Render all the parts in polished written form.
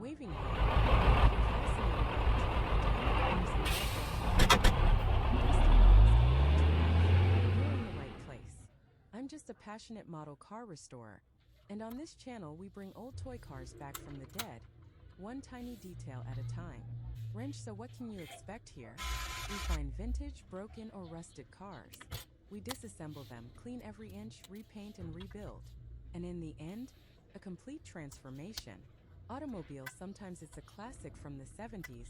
waving hand. If you're you're in the right place. I'm just a passionate model car restorer, and on this channel we bring old toy cars back from the dead, one tiny detail at a time. Wrench, so what can you expect here? We find vintage, broken, or rusted cars. We disassemble them, clean every inch, repaint and rebuild. And in the end, a complete transformation. Automobile, sometimes it's a classic from the 70s,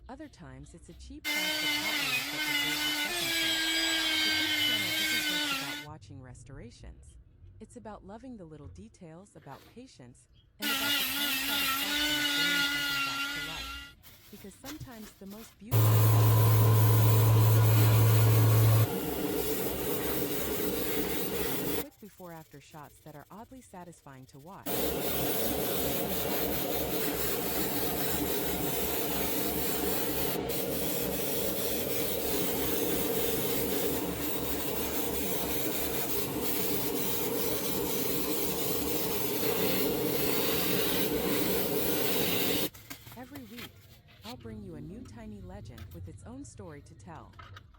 other times it's a cheap plastic Hot Wheels that deserves a second chance. But this channel isn't just about watching restorations. It's about loving the little details, about patience, and about the calm satisfaction of bringing something back to life. Because sometimes the most beautiful quick before-after shots that are oddly satisfying to watch. Every week, I'll bring you a new tiny legend with its own story to tell.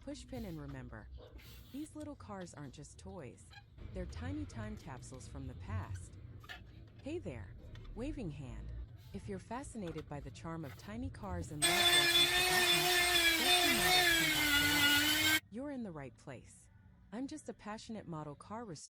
Push pin and remember, these little cars aren't just toys. They're tiny time capsules from the past. Hey there, waving hand. If you're fascinated by the charm of tiny cars and love watching forgotten, dusty models come back to life, you're in the right place. I'm just a passionate model car restorer.